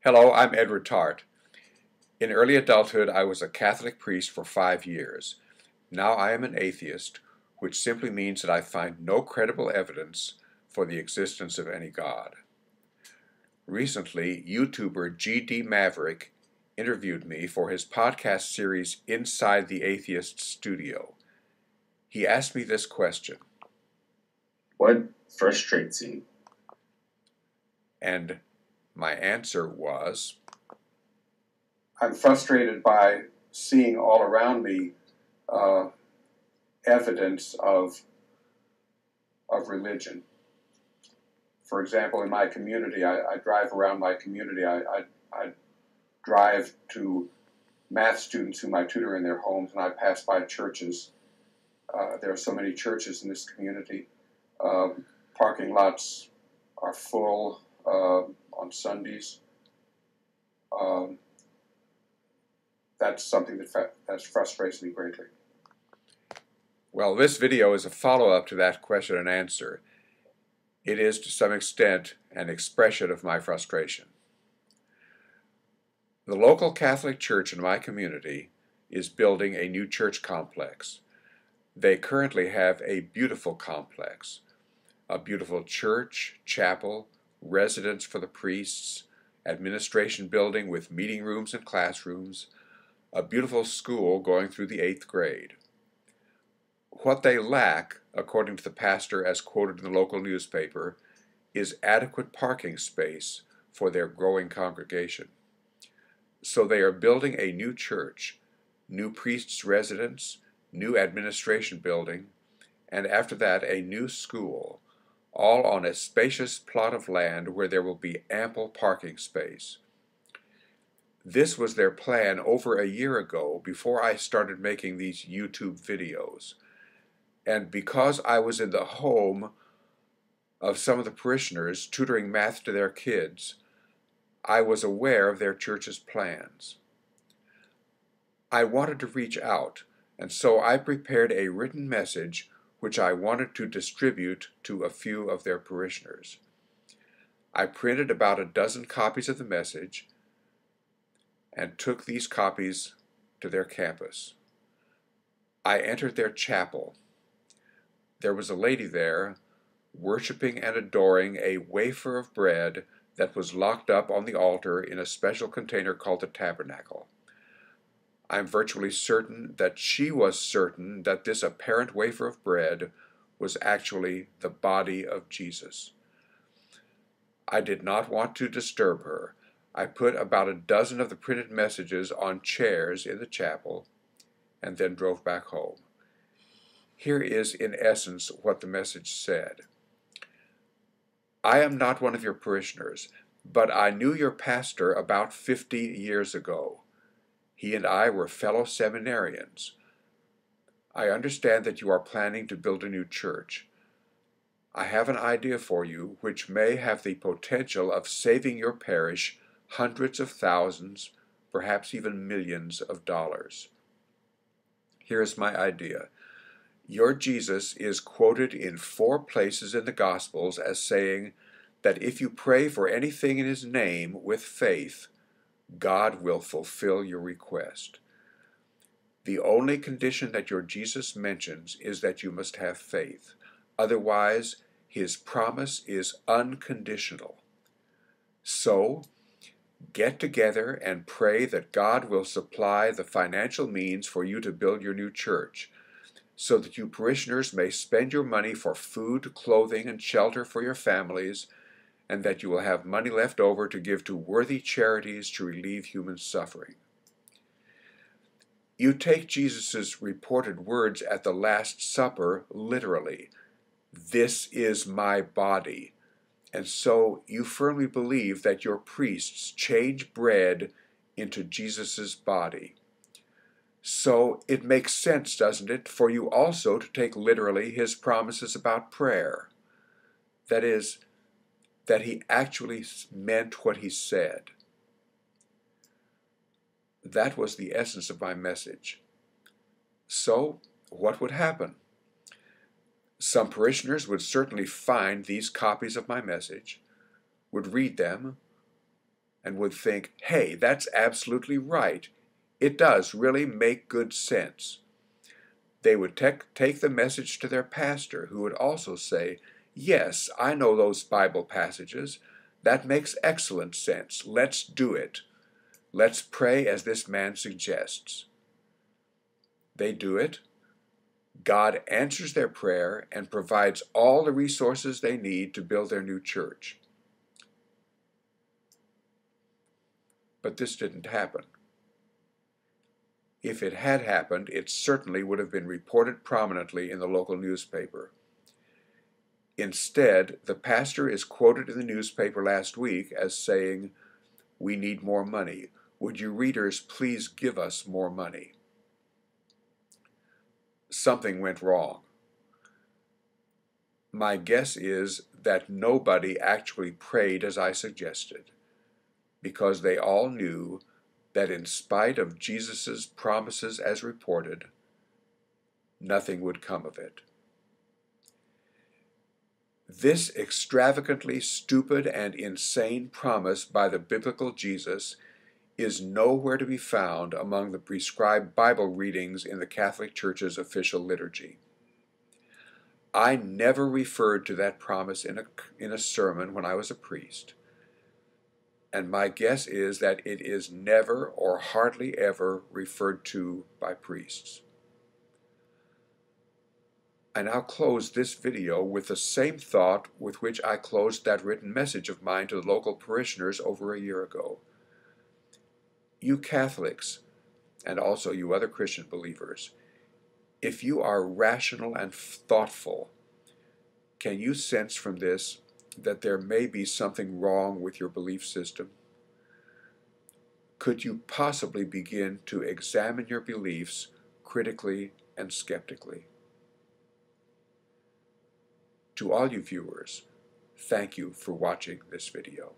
Hello, I'm E.Tarte. In early adulthood, I was a Catholic priest for 5 years. Now I am an atheist, which simply means that I find no credible evidence for the existence of any God. Recently, YouTuber G.D. Maverick interviewed me for his podcast series Inside the Atheist Studio. He asked me this question. What frustrates you? And my answer was, I'm frustrated by seeing all around me evidence of religion. For example, in my community, I drive around my community. I drive to math students whom I tutor in their homes, and I pass by churches. There are so many churches in this community. Parking lots are full on Sundays. That's something that frustrates me greatly. well, this video is a follow-up to that question and answer. It is, to some extent, an expression of my frustration. The local Catholic Church in my community is building a new church complex. They currently have a beautiful complex, a beautiful church, chapel, residence for the priests, administration building with meeting rooms and classrooms, a beautiful school going through the 8th grade. What they lack, according to the pastor as quoted in the local newspaper, is adequate parking space for their growing congregation. So they are building a new church, new priests' residence, new administration building, and after that a new school, all on a spacious plot of land where there will be ample parking space. This was their plan over a year ago, before I started making these YouTube videos. And because I was in the home of some of the parishioners tutoring math to their kids, I was aware of their church's plans. I wanted to reach out, and so I prepared a written message which I wanted to distribute to a few of their parishioners. I printed about a dozen copies of the message and took these copies to their campus. I entered their chapel. There was a lady there, worshiping and adoring a wafer of bread that was locked up on the altar in a special container called the tabernacle. I'm virtually certain that she was certain that this apparent wafer of bread was actually the body of Jesus. I did not want to disturb her. I put about a dozen of the printed messages on chairs in the chapel and then drove back home. Here is, in essence, what the message said. I am not one of your parishioners, but I knew your pastor about 50 years ago. He and I were fellow seminarians. I understand that you are planning to build a new church. I have an idea for you which may have the potential of saving your parish hundreds of thousands, perhaps even millions of dollars. Here is my idea. Your Jesus is quoted in 4 places in the Gospels as saying that if you pray for anything in His name with faith, God will fulfill your request. The only condition that your Jesus mentions is that you must have faith. Otherwise, His promise is unconditional. So, get together and pray that God will supply the financial means for you to build your new church, so that you parishioners may spend your money for food, clothing, and shelter for your families, and that you will have money left over to give to worthy charities to relieve human suffering. You take Jesus' reported words at the Last Supper literally. This is my body. And so you firmly believe that your priests change bread into Jesus' body. So it makes sense, doesn't it, for you also to take literally His promises about prayer. That is, that He actually meant what He said. That was the essence of my message. So, what would happen? Some parishioners would certainly find these copies of my message, would read them, and would think, hey, that's absolutely right. It does really make good sense. They would take the message to their pastor, who would also say, yes, I know those Bible passages. That makes excellent sense. Let's do it. Let's pray as this man suggests. They do it. God answers their prayer and provides all the resources they need to build their new church. But this didn't happen. If it had happened, it certainly would have been reported prominently in the local newspaper. Instead, the pastor is quoted in the newspaper last week as saying, "We need more money. Would you readers please give us more money?" Something went wrong. My guess is that nobody actually prayed as I suggested, because they all knew that in spite of Jesus' promises as reported, nothing would come of it. This extravagantly stupid and insane promise by the biblical Jesus is nowhere to be found among the prescribed Bible readings in the Catholic Church's official liturgy. I never referred to that promise in a sermon when I was a priest, and my guess is that it is never or hardly ever referred to by priests. I now close this video with the same thought with which I closed that written message of mine to the local parishioners over a year ago. You Catholics, and also you other Christian believers, if you are rational and thoughtful, can you sense from this that there may be something wrong with your belief system? Could you possibly begin to examine your beliefs critically and skeptically? To all you viewers, thank you for watching this video.